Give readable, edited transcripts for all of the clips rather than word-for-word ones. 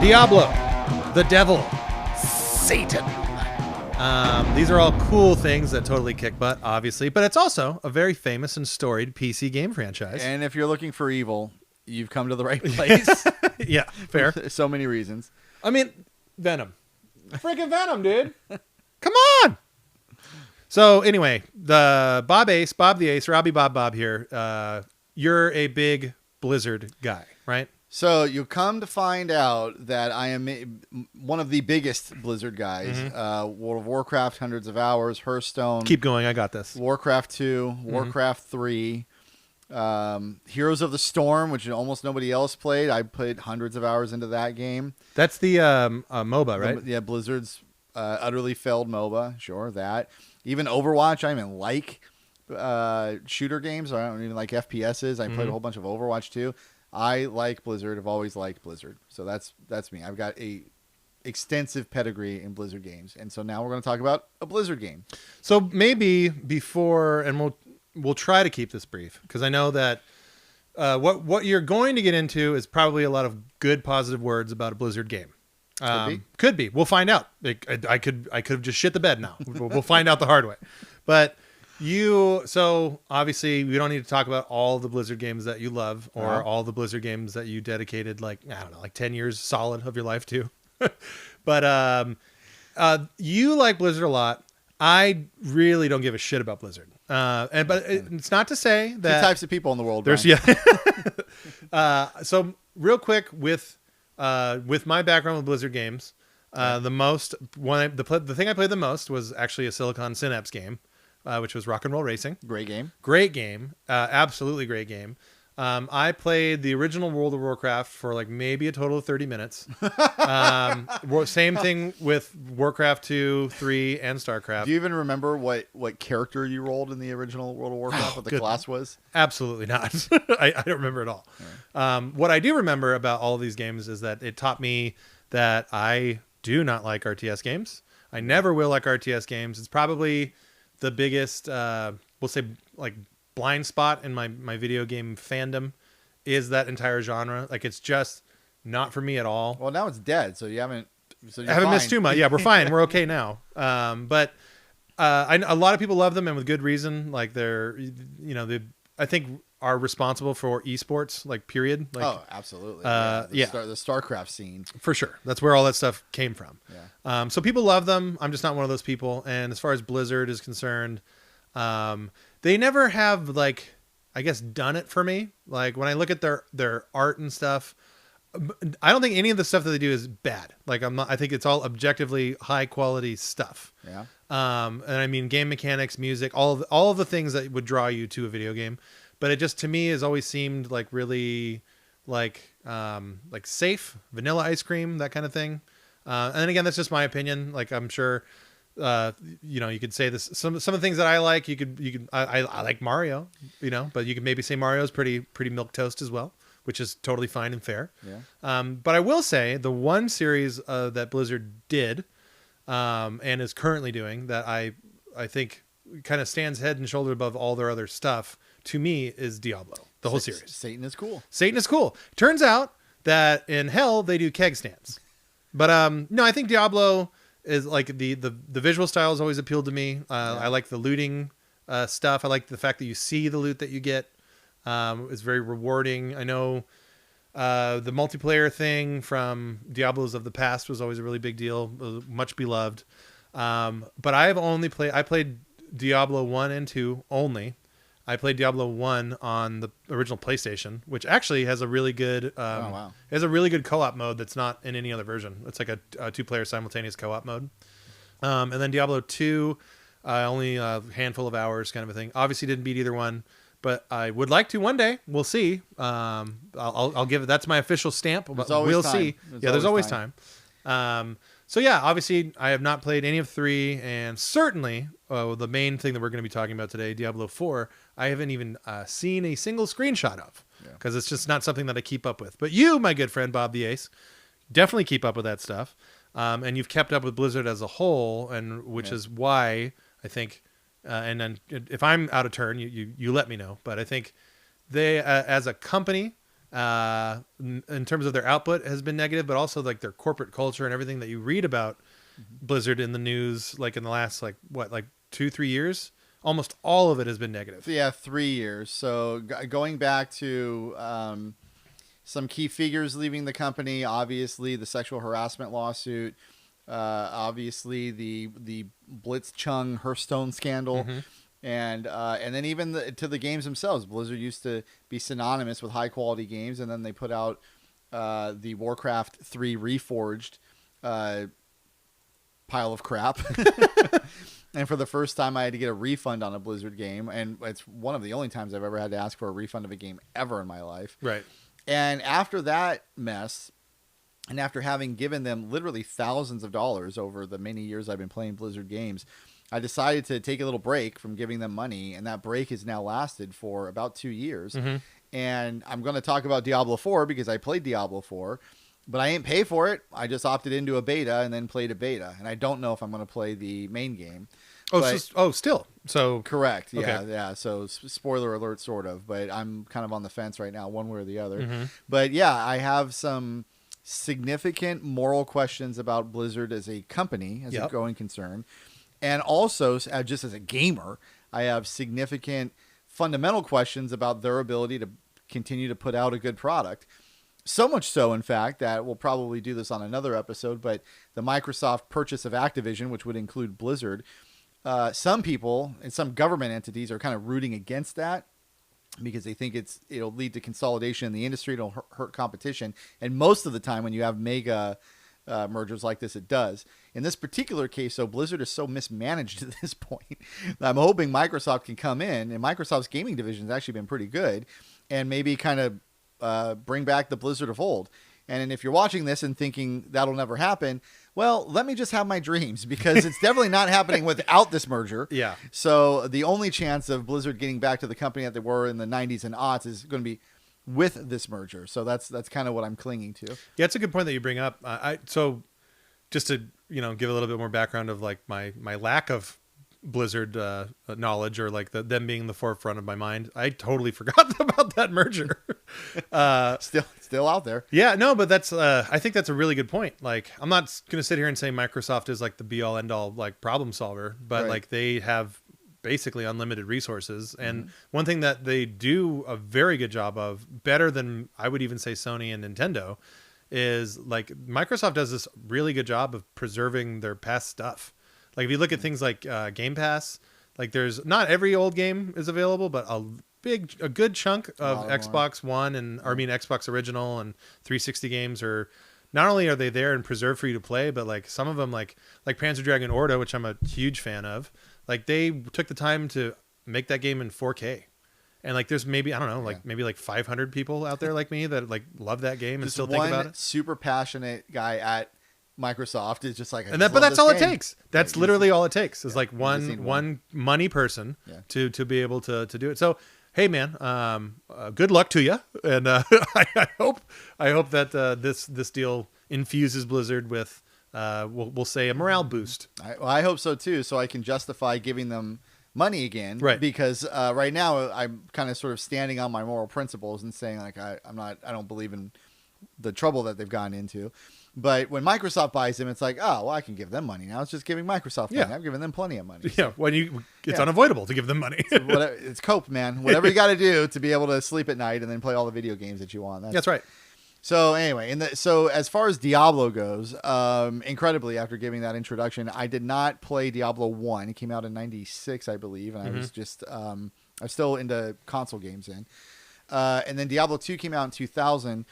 Diablo, the devil, Satan. These are all cool things that totally kick butt, obviously, but it's also a very famous and storied PC game franchise. And if you're looking for evil, you've come to the right place. Yeah, fair. So many reasons. I mean, Venom. Freaking Venom, dude. Come on. So anyway, the Bob the Ace, Robbie Bob here. You're a big Blizzard guy, right? So you come to find out that I am one of the biggest Blizzard guys. World of Warcraft, hundreds of hours. Hearthstone. Keep going. I got this. Warcraft 2, Warcraft 3. Heroes of the Storm, which almost nobody else played. I played hundreds of hours into that game. That's the MOBA, right? Yeah, Blizzard's utterly failed MOBA. Sure, that. Even Overwatch, I even like shooter games. I don't even like FPSs. I played a whole bunch of Overwatch too. I like Blizzard. I've always liked Blizzard. So that's me. I've got a extensive pedigree in Blizzard games. And so now we're going to talk about a Blizzard game. So maybe before, and we'll try to keep this brief, because I know that what you're going to get into is probably a lot of good positive words about a Blizzard game. Could be. We'll find out. I could have just shit the bed now. We'll find out the hard way. But so obviously we don't need to talk about all the Blizzard games that you love or all the Blizzard games that you dedicated like 10 years solid of your life to. But you like Blizzard a lot. I really don't give a shit about Blizzard. But it's not to say that two types of people in the world. There's so real quick with my background with Blizzard games, the thing I played the most was actually a Silicon Synapse game, which was Rock and Roll Racing. Great game. Absolutely great game. I played the original World of Warcraft for like maybe a total of 30 minutes. Same thing with Warcraft 2, 3, and StarCraft. Do you even remember what character you rolled in the original World of Warcraft? What the class was? Absolutely not. I don't remember at all. Yeah. What I do remember about all of these games is that it taught me that I do not like RTS games. I never will like RTS games. It's probably the biggest, we'll say, like, blind spot in my video game fandom is that entire genre. Like, it's just not for me at all. Well, now it's dead, so you haven't. So I haven't missed too much. Yeah, we're fine. We're okay now. But a lot of people love them, and with good reason. Like, they're, I think are responsible for esports, like, period. Like, oh, absolutely. The StarCraft scene. For sure. That's where all that stuff came from. Yeah. So people love them. I'm just not one of those people. And as far as Blizzard is concerned, they never have, like, I guess, done it for me. Like, when I look at their art and stuff, I don't think any of the stuff that they do is bad. Like, I think it's all objectively high quality stuff. Yeah. And I mean, game mechanics, music, all of the things that would draw you to a video game. But it just, to me, has always seemed like really like safe, vanilla ice cream, that kind of thing. And again, that's just my opinion. Like, I'm sure, you could say this, some of the things that I like, I like Mario, but you could maybe say Mario's pretty milquetoast as well, which is totally fine and fair. Yeah. But I will say the one series that Blizzard did, and is currently doing, that I think kind of stands head and shoulder above all their other stuff, to me, is Diablo. The whole series. Satan is cool. Satan is cool. Turns out that in hell they do keg stands. But no, I think Diablo is like the visual style has always appealed to me. I like the looting stuff. I like the fact that you see the loot that you get. It's very rewarding. I know the multiplayer thing from Diablos of the past was always a really big deal, much beloved. But I played Diablo 1 and 2 only. I played Diablo 1 on the original PlayStation, which actually has a really good has a really good co-op mode that's not in any other version. It's like a 2-player simultaneous co-op mode. And then Diablo 2, only a handful of hours kind of a thing. Obviously didn't beat either one, but I would like to one day. We'll see. I'll give it. That's my official stamp. We'll see. There's always time. So yeah, obviously I have not played any of 3, and certainly the main thing that we're going to be talking about today, Diablo 4, I haven't even seen a single screenshot of, because it's just not something that I keep up with. But you, my good friend Bob the Ace, definitely keep up with that stuff, and you've kept up with Blizzard as a whole, and which is why I think, and then if I'm out of turn, you let me know. But I think they, as a company, in terms of their output has been negative, but also like their corporate culture and everything that you read about Blizzard in the news, like in the last like 2-3 years, almost all of it has been negative. Yeah, 3 years. So going back to some key figures leaving the company, obviously the sexual harassment lawsuit, obviously the Blitzchung Hearthstone scandal, and then even to the games themselves. Blizzard used to be synonymous with high quality games, and then they put out the Warcraft 3 Reforged pile of crap. And for the first time, I had to get a refund on a Blizzard game, and it's one of the only times I've ever had to ask for a refund of a game ever in my life. Right. And after that mess, and after having given them literally thousands of dollars over the many years I've been playing Blizzard games, I decided to take a little break from giving them money, and that break has now lasted for about 2 years. And I'm going to talk about Diablo 4 because I played Diablo 4. But I didn't pay for it. I just opted into a beta and then played a beta. And I don't know if I'm going to play the main game. Still. So correct. Yeah, okay. yeah. So spoiler alert, sort of. But I'm kind of on the fence right now, one way or the other. But yeah, I have some significant moral questions about Blizzard as a company, as a going concern. And also, just as a gamer, I have significant fundamental questions about their ability to continue to put out a good product. So much so, in fact, that we'll probably do this on another episode, but the Microsoft purchase of Activision, which would include Blizzard, some people and some government entities are kind of rooting against that because they think it'll lead to consolidation in the industry, it'll hurt competition, and most of the time when you have mega mergers like this, it does. In this particular case, though, Blizzard is so mismanaged at this point, I'm hoping Microsoft can come in, and Microsoft's gaming division has actually been pretty good, and maybe kind of bring back the Blizzard of old. And if you're watching this and thinking that'll never happen, well, let me just have my dreams, because it's definitely not happening without this merger. Yeah. So the only chance of Blizzard getting back to the company that they were in the 90s and aughts is going to be with this merger. So that's kind of what I'm clinging to. Yeah, it's a good point that you bring up. So just to give a little bit more background of like my lack of Blizzard knowledge, or like them being the forefront of my mind, I totally forgot about that merger. Still out there. Yeah, no, but that's I think that's a really good point. Like, I'm not gonna sit here and say Microsoft is like the be all end all like problem solver, but Right. like they have basically unlimited resources, and one thing that they do a very good job of, better than I would even say Sony and Nintendo, is like Microsoft does this really good job of preserving their past stuff. Like if you look at things like Game Pass, like there's not every old game is available, but a good chunk of Xbox One Xbox original and 360 games are not only are they there and preserved for you to play, but like some of them like Panzer Dragoon Orta, which I'm a huge fan of, like they took the time to make that game in 4K. And like there's maybe, I don't know, like maybe like 500 people out there like me that like love that game and still think about it. Super passionate guy at Microsoft is just like, but that's all it takes. That's literally all it takes is like one money person to be able to do it. So, hey man, good luck to you. And I hope that this deal infuses Blizzard with, we'll say, a morale boost. I hope so too. So I can justify giving them money again. Right. Because right now I'm kind of sort of standing on my moral principles and saying like, I don't believe in the trouble that they've gotten into. But when Microsoft buys them, it's like, oh, well, I can give them money now. It's just giving Microsoft money. I've given them plenty of money. Yeah, it's unavoidable to give them money. So it's cope, man. Whatever you got to do to be able to sleep at night and then play all the video games that you want. That's right. So anyway, so as far as Diablo goes, incredibly, after giving that introduction, I did not play Diablo 1. It came out in 96, I believe, and I was just I was still into console games then. And then Diablo 2 came out in 2000.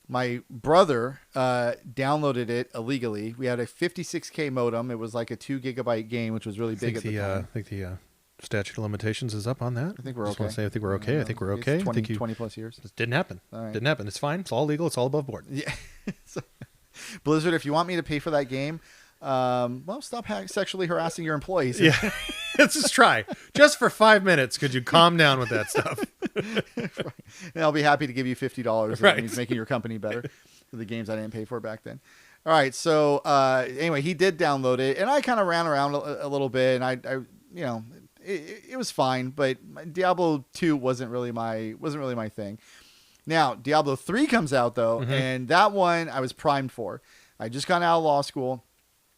My brother downloaded it illegally. We had a 56K modem. It was like a 2 gigabyte game, which was really big at the time. I think the statute of limitations is up on that. I think we're okay. I think we're okay. I think we're okay. 20 plus years. It didn't happen. All right. Didn't happen. It's fine. It's all legal. It's all above board. Yeah. So, Blizzard, if you want me to pay for that game, well, stop sexually harassing your employees. Yeah. Let's just try. Just for 5 minutes, could you calm down with that stuff? Right. And I'll be happy to give you $50. Right. He's making your company better for the games I didn't pay for back then. All right. So anyway, he did download it, and I kind of ran around a little bit, and I it was fine, but Diablo 2 wasn't really my thing. Now, Diablo 3 comes out, though, and that one I was primed for. I just got out of law school.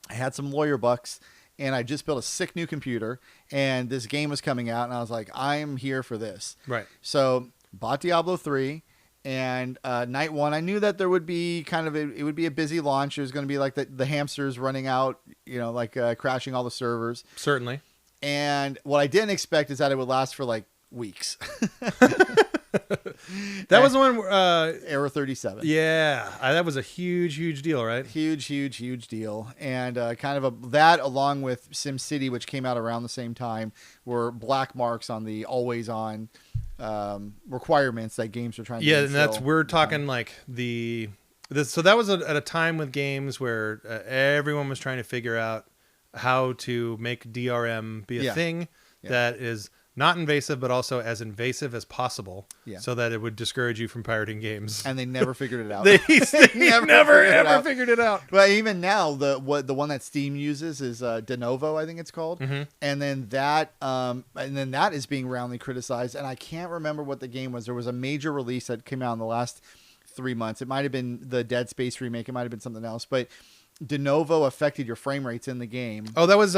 I had some lawyer bucks, and I just built a sick new computer, and this game was coming out, and I was like, I'm here for this. Right. So, bought Diablo 3, and night one, I knew that there would be it would be a busy launch. It was going to be like the hamsters running out, like crashing all the servers. Certainly. And what I didn't expect is that it would last for like weeks. That was the one Error 37. Yeah, that was a huge deal, right? Huge deal. And kind of that along with SimCity, which came out around the same time, were black marks on the always on requirements that games are trying to instill. And we're talking like so that was at a time with games where everyone was trying to figure out how to make DRM be a thing that is not invasive, but also as invasive as possible, so that it would discourage you from pirating games. And they never figured it out. they never ever figured it out. But even now, the one that Steam uses is de novo, I think it's called, and then that is being roundly criticized. And I can't remember what the game was. There was a major release that came out in the last 3 months. It might have been the Dead Space remake. It might have been something else, but de novo affected your frame rates in the game. Oh, that was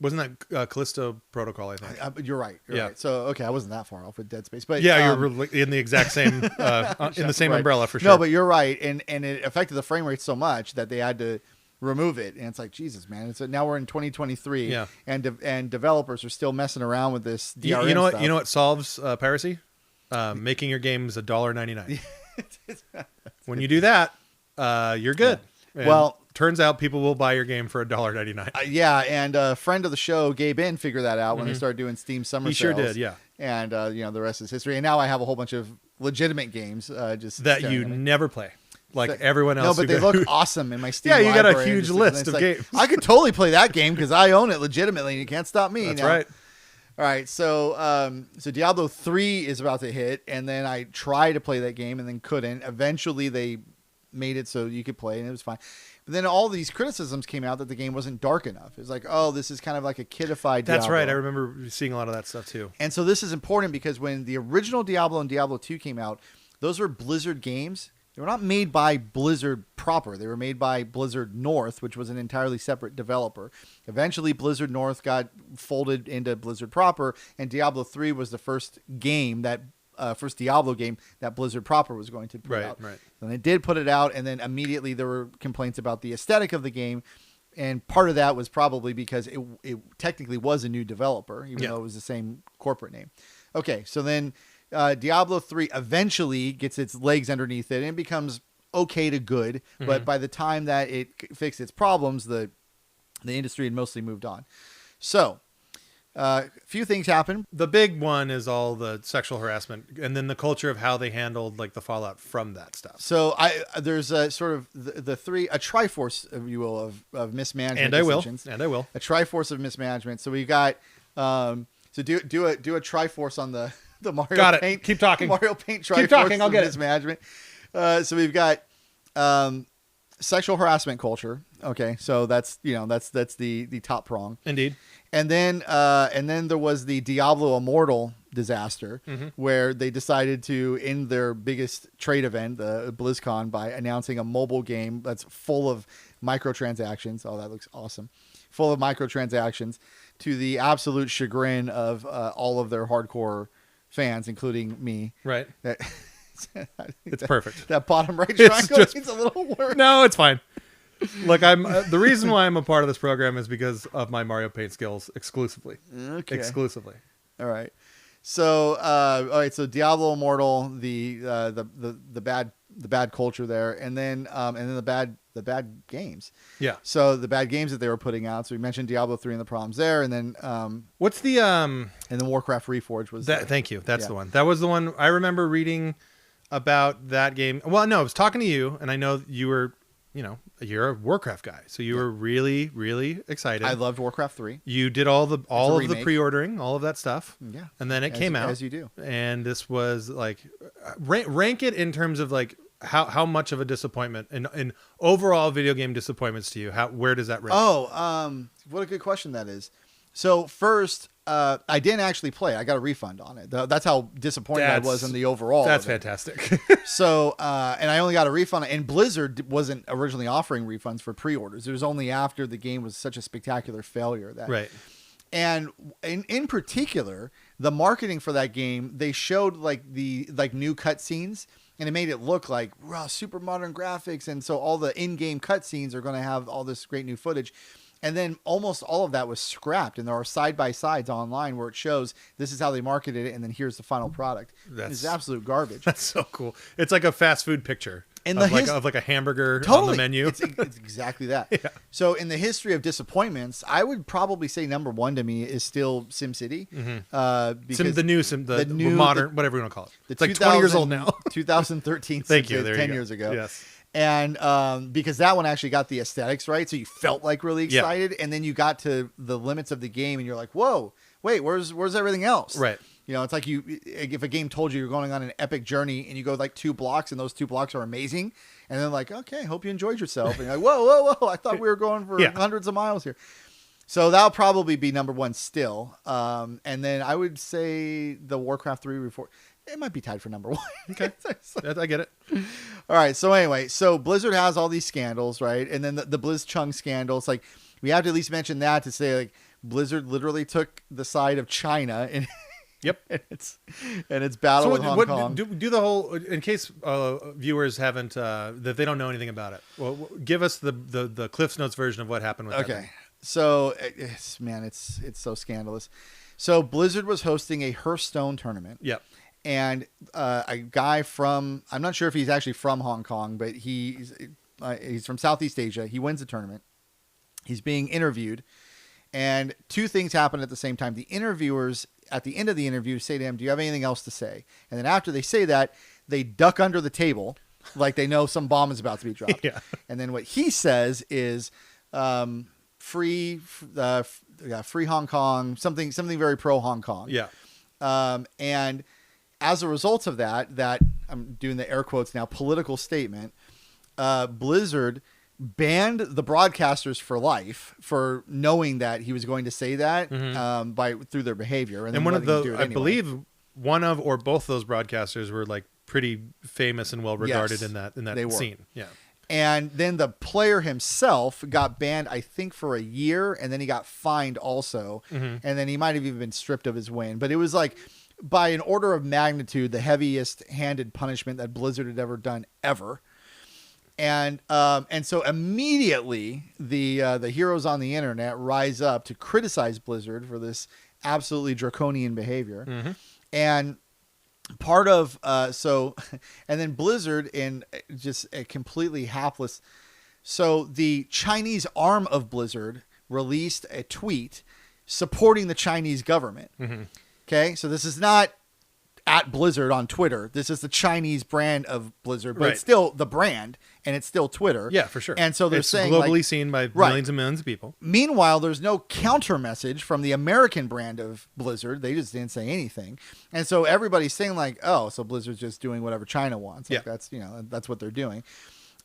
wasn't that Callisto Protocol, I think? You're right. You're right. So, okay, I wasn't that far off with Dead Space. But you're in the exact same in the same umbrella for sure. No, but you're right. And it affected the frame rate so much that they had to remove it. And it's like, Jesus, man. Now we're in 2023 and developers are still messing around with this DRM stuff. You know what solves piracy? Making your games $1.99. When you do that, you're good. Yeah. Well, turns out people will buy your game for $1.99. And a friend of the show, Gabe In, figured that out when they started doing Steam summer sales. He sure did, yeah. And the rest is history. And now I have a whole bunch of legitimate games just that you never play, like everyone else. No, but they look awesome in my Steam. Yeah, you library. got a huge list of games. I could totally play that game because I own it legitimately, and you can't stop me. That's right. All right, so Diablo 3 is about to hit, and then I tried to play that game and then couldn't. Eventually, they made it so you could play, and it was fine. But then all these criticisms came out that the game wasn't dark enough. It's like, oh, this is kind of like a kidified Diablo. That's right. I remember seeing a lot of that stuff too. And so this is important because when the original Diablo and Diablo 2 came out, those were Blizzard games. They were not made by Blizzard proper. They were made by Blizzard North, which was an entirely separate developer. Eventually, Blizzard North got folded into Blizzard proper, and Diablo 3 was the first game first Diablo game that Blizzard proper was going to put out. Right. And they did put it out, and then immediately there were complaints about the aesthetic of the game, and part of that was probably because it technically was a new developer, even though it was the same corporate name. Okay, so then Diablo 3 eventually gets its legs underneath it, and it becomes okay to good, but by the time that it fixed its problems, the industry had mostly moved on. So a few things happen. The big one is all the sexual harassment, and then the culture of how they handled like the fallout from that stuff. So there's a sort of a triforce, if you will, of mismanagement. And I will. A triforce of mismanagement. So we've got so do a triforce on the Mario got it. Paint. Keep talking. Mario Paint triforce. Keep talking. I'll get mismanagement. So we've got sexual harassment culture. Okay, so that's the top prong. Indeed. And then there was the Diablo Immortal disaster, where they decided to end their biggest trade event, the BlizzCon, by announcing a mobile game that's full of microtransactions. Oh, that looks awesome! Full of microtransactions, to the absolute chagrin of all of their hardcore fans, including me. Right. It's perfect. That bottom right triangle needs a little work. No, it's fine. Look, I'm the reason why I'm a part of this program is because of my Mario Paint skills exclusively. Okay. Exclusively. All right. So, So Diablo Immortal, the bad culture there, and then the bad games. Yeah. So the bad games that they were putting out. So we mentioned Diablo 3 and the problems there, and then what's the and then Warcraft Reforged was that? Thank you. That's the one. That was the one I remember reading about that game. Well, no, I was talking to you, and I know you were. You're a Warcraft guy, so you were really, really excited. I loved Warcraft 3. You did all of the pre-ordering, all of that stuff. Yeah. And then it came out. As you do. And this was like, rank it in terms of like how much of a disappointment in overall video game disappointments to you. Where does that rank? Oh, what a good question that is. So first, I didn't actually play. I got a refund on it. That's how disappointed I was in the overall. That's fantastic. So, and I only got a refund. And Blizzard wasn't originally offering refunds for pre-orders. It was only after the game was such a spectacular failure that. Right. And in particular, the marketing for that game, they showed like new cutscenes, and it made it look like wow, super modern graphics, and so all the in-game cutscenes are going to have all this great new footage. And then almost all of that was scrapped, and there are side-by-sides online where it shows this is how they marketed it, and then here's the final product. It's absolute garbage. That's so cool. It's like a fast food picture of like a hamburger on the menu. It's exactly that. Yeah. So in the history of disappointments, I would probably say number one to me is still SimCity. Because the new modern, whatever you want to call it. It's like 20 years old now. 2013. Thank you. There 10 you years ago. Yes. And because that one actually got the aesthetics right, so you felt like really excited, and then you got to the limits of the game, and you're like, "Whoa, wait, where's everything else?" Right. You know, it's like if a game told you you're going on an epic journey, and you go like 2 blocks, and those 2 blocks are amazing, and then like, "Okay, hope you enjoyed yourself," and you're like, "Whoa, I thought we were going for hundreds of miles here." So that'll probably be number one still, and then I would say the Warcraft 3 Reforged. It might be tied for number one. Okay. I get it. All right. So anyway, so Blizzard has all these scandals, right? And then the Blizzchung scandals, like we have to at least mention that to say like Blizzard literally took the side of China and yep. and it's battle with Hong Kong. Do the whole, in case viewers haven't, that they don't know anything about it. Well, give us the Cliff's Notes version of what happened with that. Okay. So it's so scandalous. So Blizzard was hosting a Hearthstone tournament. Yep. And a guy from, I'm not sure if he's actually from Hong Kong, but he's from Southeast Asia. He wins the tournament. He's being interviewed. And 2 things happen at the same time. The interviewers, at the end of the interview, say to him, "Do you have anything else to say?" And then after they say that, they duck under the table like they know some bomb is about to be dropped. Yeah. And then what he says is free Hong Kong, something very pro Hong Kong. Yeah. And as a result of that I'm doing the air quotes now, political statement, Blizzard banned the broadcasters for life for knowing that he was going to say that through their behavior. And one of I believe one of or both those broadcasters were like pretty famous and well regarded in that scene. Yeah. And then the player himself got banned, I think, for a year, and then he got fined also, and then he might have even been stripped of his win. But it was like, by an order of magnitude, the heaviest handed punishment that Blizzard had ever done ever. And so immediately the heroes on the internet rise up to criticize Blizzard for this absolutely draconian behavior. And part of, and then Blizzard in just a completely hapless. So the Chinese arm of Blizzard released a tweet supporting the Chinese government. Okay, so this is not at Blizzard on Twitter. This is the Chinese brand of Blizzard, but it's still the brand, and it's still Twitter. Yeah, for sure. And so they're saying globally seen by millions and millions of people. Meanwhile, there's no counter message from the American brand of Blizzard. They just didn't say anything, and so everybody's saying like, "Oh, so Blizzard's just doing whatever China wants." Like that's what they're doing.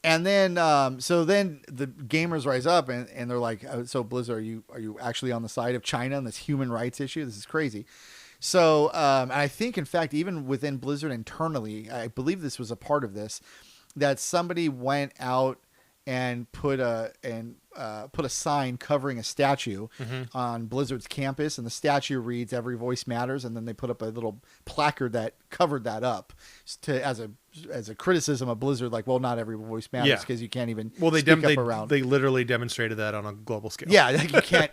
And then, so then the gamers rise up and they're like, "So Blizzard, are you actually on the side of China on this human rights issue? This is crazy." So, I think, in fact, even within Blizzard internally, I believe this was a part of this, that somebody went out and put a sign covering a statue on Blizzard's campus, and the statue reads "Every voice matters," and then they put up a little placard that covered that up as a criticism of Blizzard, like, well, not every voice matters because you can't even speak up around. They literally demonstrated that on a global scale. Yeah, you can't.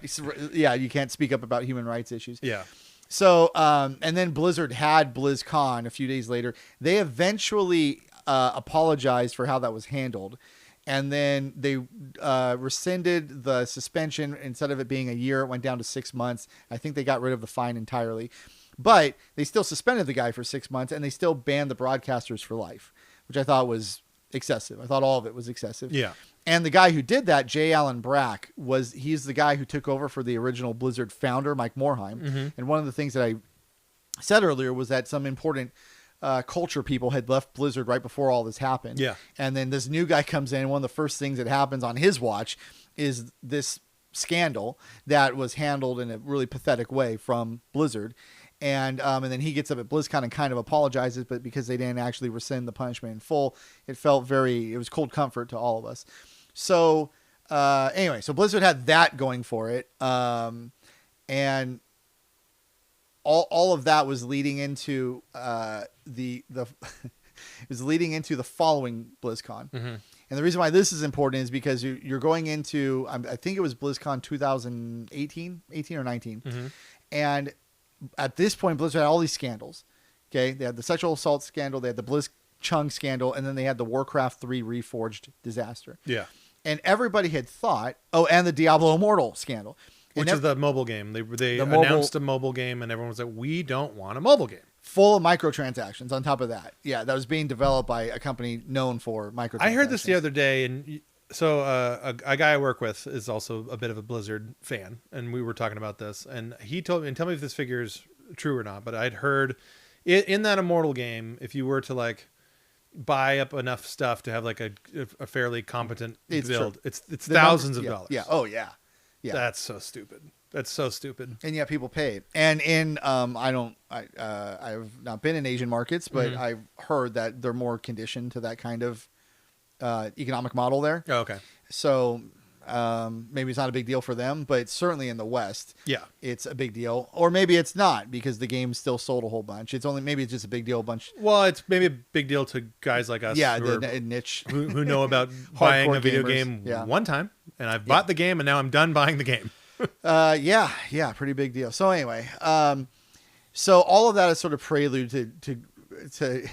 You can't speak up about human rights issues. Yeah. So, and then Blizzard had BlizzCon a few days later. They eventually apologized for how that was handled. And then they rescinded the suspension. Instead of it being a year, it went down to 6 months. I think they got rid of the fine entirely. But they still suspended the guy for 6 months, and they still banned the broadcasters for life, which I thought was excessive. I thought all of it was excessive. Yeah. And the guy who did that, J. Allen Brack, he's the guy who took over for the original Blizzard founder, Mike Morhaime. And one of the things that I said earlier was that some important culture people had left Blizzard right before all this happened. Yeah. And then this new guy comes in, and one of the first things that happens on his watch is this scandal that was handled in a really pathetic way from Blizzard. And then he gets up at BlizzCon and kind of apologizes, but because they didn't actually rescind the punishment in full, it was cold comfort to all of us. So anyway, so Blizzard had that going for it. And all of that was leading into it was leading into the following BlizzCon. Mm-hmm. And the reason why this is important is because you're going into, I think it was BlizzCon 2018 or 19. Mm-hmm. And at this point, Blizzard had all these scandals. Okay. They had the sexual assault scandal. They had the Blitzchung scandal. And then they had the Warcraft 3 Reforged disaster. Yeah. And everybody had thought, and the Diablo Immortal scandal. Which is the mobile game. They announced a mobile game and everyone was like, we don't want a mobile game. Full of microtransactions on top of that. Yeah, that was being developed by a company known for microtransactions. I heard this the other day, and so a guy I work with is also a bit of a Blizzard fan, and we were talking about this, and he told me, and tell me if this figure is true or not, but I'd heard in that Immortal game, if you were to like buy up enough stuff to have like a fairly competent build, true. it's thousands of dollars. Yeah. Oh yeah. Yeah. That's so stupid. That's so stupid. And yet people pay. And in I've not been in Asian markets, but I've heard that they're more conditioned to that kind of economic model there. Oh, okay. So maybe it's not a big deal for them, but certainly in the West, it's a big deal. Or maybe it's not because the game still sold a whole bunch. Maybe it's just a big deal bunch. Well, it's maybe a big deal to guys like us. Yeah, who the niche who know about buying a video gamers. game one time, and I've bought the game, and now I'm done buying the game. Yeah, pretty big deal. So anyway, so all of that is sort of prelude to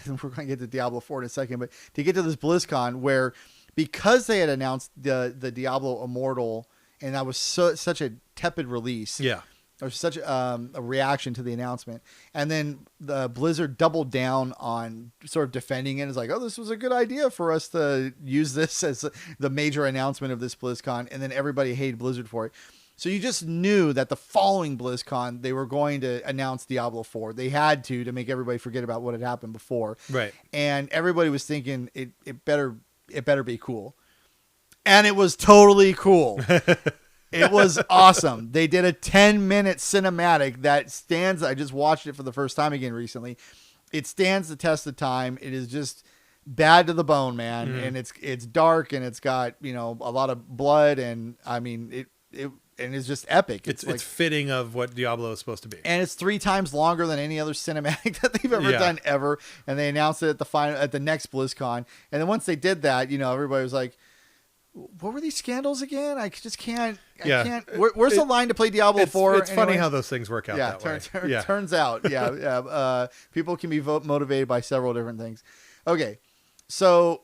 we're going to get to Diablo 4 in a second, but to get to this BlizzCon where, because they had announced the Diablo Immortal, and that was such a tepid release. Yeah. There was such a reaction to the announcement. And then the Blizzard doubled down on sort of defending it. It's like, oh, this was a good idea for us to use this as the major announcement of this BlizzCon. And then everybody hated Blizzard for it. So you just knew that the following BlizzCon, they were going to announce Diablo 4. They had to make everybody forget about what had happened before. Right. And everybody was thinking it better be cool. And it was totally cool. It was awesome. They did a 10-minute cinematic that stands. I just watched it for the first time again recently. It stands the test of time. It is just bad to the bone, man. And it's dark, and it's got, a lot of blood, and I mean and it's just epic. It's fitting of what Diablo is supposed to be. And it's 3 times longer than any other cinematic that they've ever done ever. And they announced it at the next BlizzCon. And then once they did that, everybody was like, what were these scandals again? I just can't. I can't. Where's the line to play Diablo 4? It's funny how those things work out that way. Turns out, people can be motivated by several different things. Okay, so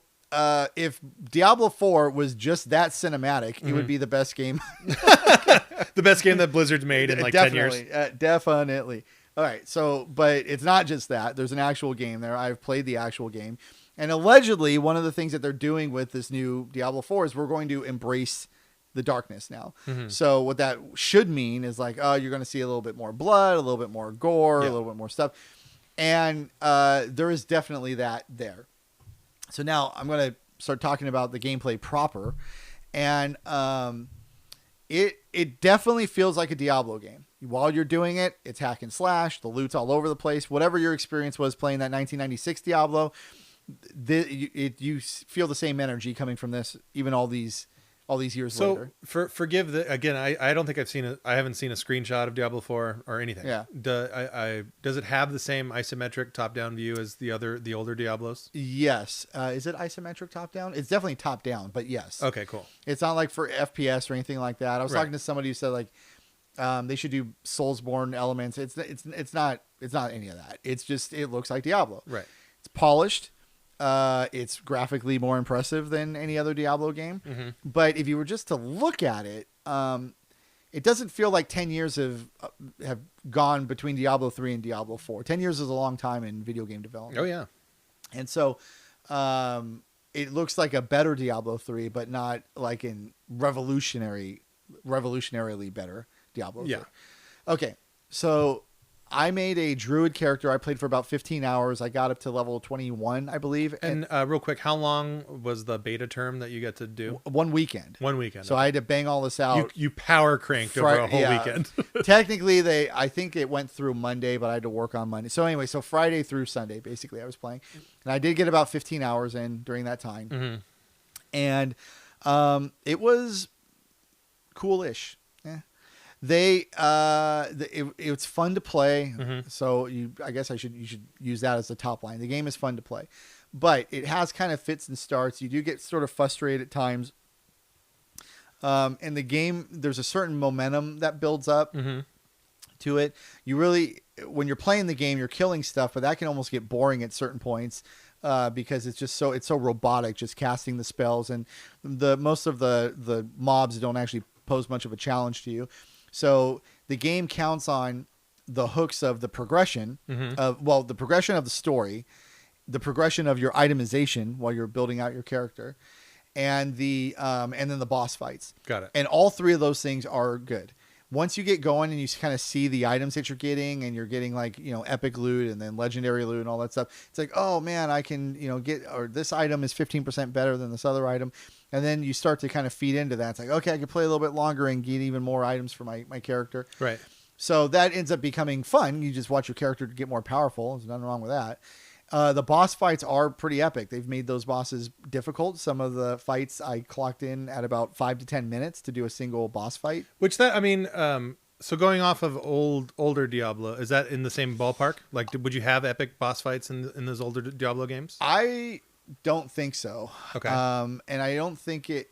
if Diablo 4 was just that cinematic, it would be the best game. The best game that Blizzard's made in 10 years. Definitely. All right, so, but it's not just that. There's an actual game there. I've played the actual game. And allegedly, one of the things that they're doing with this new Diablo 4 is we're going to embrace the darkness now. So what that should mean is like, oh, you're going to see a little bit more blood, a little bit more gore, a little bit more stuff. And there is definitely that there. So now I'm going to start talking about the gameplay proper. And it definitely feels like a Diablo game. While you're doing it, it's hack and slash. The loot's all over the place. Whatever your experience was playing that 1996 Diablo, you feel the same energy coming from this, even all these years later. So forgive again. I don't think I haven't seen a screenshot of Diablo 4 or anything. Yeah. Does it have the same isometric top-down view as the older Diablos? Yes. Is it isometric top-down? It's definitely top-down, but yes. Okay, cool. It's not like for FPS or anything like that. I was talking to somebody who said like they should do Soulsborne elements. It's not any of that. It's just it looks like Diablo. Right. It's polished. It's graphically more impressive than any other Diablo game. But if you were just to look at it, it doesn't feel like 10 years have gone between Diablo 3 and Diablo 4. 10 years is a long time in video game development. Oh yeah. And so it looks like a better Diablo 3, but not like in revolutionarily better Diablo 3. Yeah. Okay. So I made a druid character. I played for about 15 hours. I got up to level 21, I believe. And real quick, how long was the beta term that you got to do? 1 weekend. 1 weekend. So I had to bang all this out. You power cranked over a whole weekend. Technically, I think it went through Monday, but I had to work on Monday. So anyway, so Friday through Sunday, basically, I was playing. And I did get about 15 hours in during that time. Mm-hmm. And it was coolish. Yeah. It's fun to play. Mm-hmm. So I guess you should use that as the top line. The game is fun to play, but it has kind of fits and starts. You do get sort of frustrated at times. In the game, there's a certain momentum that builds up Mm-hmm. to it. When you're playing the game, you're killing stuff, but that can almost get boring at certain points. Because it's so robotic, just casting the spells, and most of the mobs don't actually pose much of a challenge to you. So the game counts on the hooks of the progression Mm-hmm. the progression of the story, the progression of your itemization while you're building out your character, and then the boss fights. Got it. And all three of those things are good. Once you get going and you kind of see the items that you're getting, and you're getting like, epic loot and then legendary loot and all that stuff, it's like, oh man, I can, or this item is 15% better than this other item. And then you start to kind of feed into that. It's like, okay, I can play a little bit longer and get even more items for my character. Right. So that ends up becoming fun. You just watch your character get more powerful. There's nothing wrong with that. The boss fights are pretty epic. They've made those bosses difficult. Some of the fights I clocked in at about 5 to 10 minutes to do a single boss fight. So going off of older Diablo, is that in the same ballpark? Like, would you have epic boss fights in those older Diablo games? I don't think so. Okay. And I don't think it.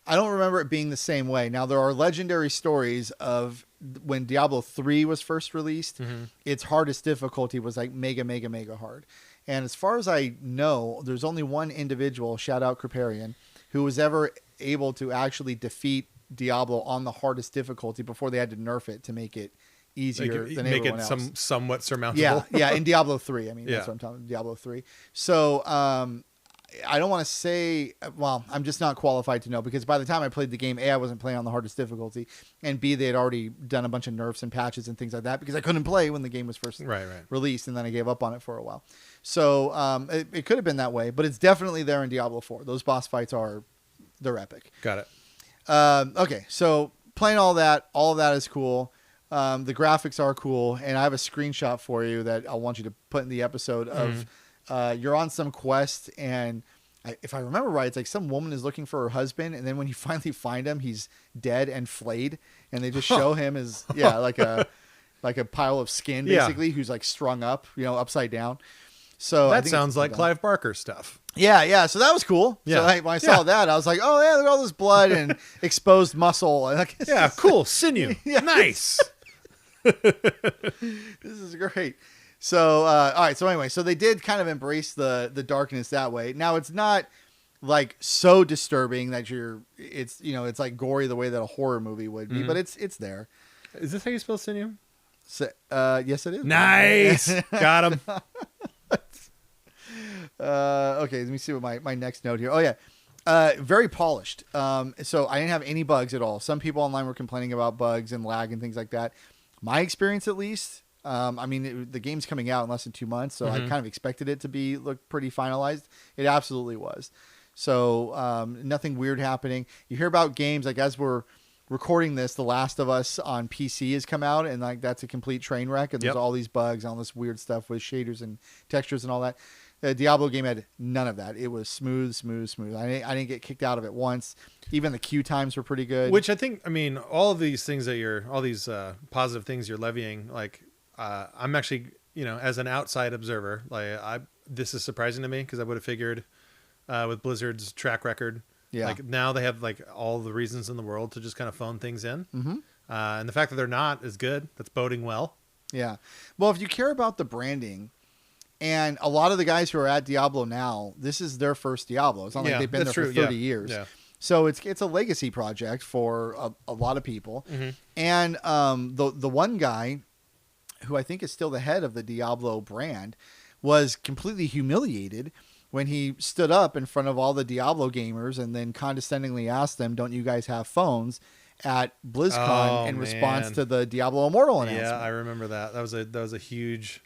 I don't remember it being the same way. Now there are legendary stories of when Diablo 3 was first released. Mm-hmm. Its hardest difficulty was like mega hard. And as far as I know, there's only one individual, shout out Kriparian, who was ever able to actually defeat Diablo on the hardest difficulty before they had to nerf it to make it easier than everyone else. Make it somewhat surmountable. Yeah, in Diablo 3. I mean, Yeah. that's what I'm talking about, Diablo 3. So, I don't want to say, I'm just not qualified to know, because by the time I played the game, A, I wasn't playing on the hardest difficulty, and B, they had already done a bunch of nerfs and patches and things like that, because I couldn't play when the game was first released, and then I gave up on it for a while. So, it could have been that way, but it's definitely there in Diablo 4. Those boss fights they're epic. Got it. Okay, so playing all of that is cool. The graphics are cool, and I have a screenshot for you that I want you to put in the episode of you're on some quest, and if I remember right, it's like some woman is looking for her husband, and then when you finally find him, he's dead and flayed, and they just show him as like a pile of skin basically, who's like strung up, upside down. So that sounds like Clive Barker stuff. Yeah. So that was cool. Yeah. So when I saw that, I was like, oh yeah, look at all this blood and exposed muscle. Yeah, cool. Sinew. Yeah. Nice. This is great. So, all right. So anyway, so they did kind of embrace the darkness that way. Now it's not like so disturbing that it's like gory the way that a horror movie would be, but it's there. Is this how you spell sinew? So, yes, it is. Nice. Got him. Okay, let me see what my next note here. Oh yeah, very polished. So I didn't have any bugs at all. Some people online were complaining about bugs and lag and things like that. My experience, at least. The game's coming out in less than 2 months, so I kind of expected it to look pretty finalized. It absolutely was. So nothing weird happening. You hear about games like, as we're recording this, The Last of Us on PC has come out, and like that's a complete train wreck, and there's all these bugs, all this weird stuff with shaders and textures and all that. The Diablo game had none of that. It was smooth. I didn't get kicked out of it once. Even the queue times were pretty good. Which I think, all of these things all these positive things you're levying, like, I'm actually, as an outside observer, like this is surprising to me, because I would have figured with Blizzard's track record, like now they have like all the reasons in the world to just kind of phone things in. Mm-hmm. And the fact that they're not is good. That's boding well. Yeah. Well, if you care about the branding, and a lot of the guys who are at Diablo now, this is their first Diablo. It's not like they've been there for 30 years. Yeah. So it's a legacy project for a lot of people. Mm-hmm. And the one guy, who I think is still the head of the Diablo brand, was completely humiliated when he stood up in front of all the Diablo gamers and then condescendingly asked them, "Don't you guys have phones?" at BlizzCon in response man. to the Diablo Immortal announcement. Yeah, I remember that. That was a huge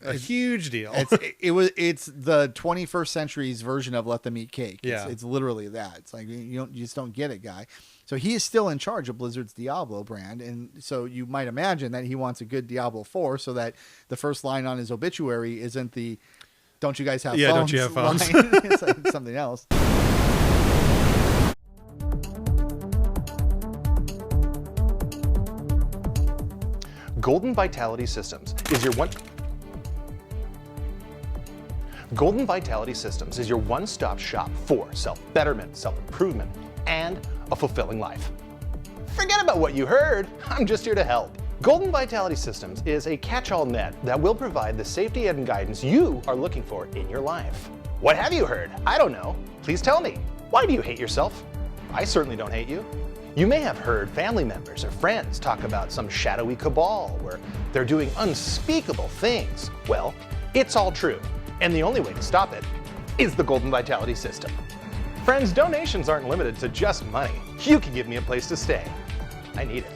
deal. It's the 21st century's version of Let Them Eat Cake. Yeah. It's literally that. It's like you just don't get it, guy. So he is still in charge of Blizzard's Diablo brand, and so you might imagine that he wants a good Diablo 4, so that the first line on his obituary isn't the "Don't you guys have phones?" Don't you have phones? line. It's like something else. Golden Vitality Systems is your one. Golden Vitality Systems is your one-stop shop for self-betterment, self-improvement, and a fulfilling life. Forget about what you heard. I'm just here to help. Golden Vitality Systems is a catch-all net that will provide the safety and guidance you are looking for in your life. What have you heard? I don't know. Please tell me. Why do you hate yourself? I certainly don't hate you. You may have heard family members or friends talk about some shadowy cabal where they're doing unspeakable things. Well, it's all true, and the only way to stop it is the Golden Vitality System. Friends, donations aren't limited to just money. You can give me a place to stay. I need it.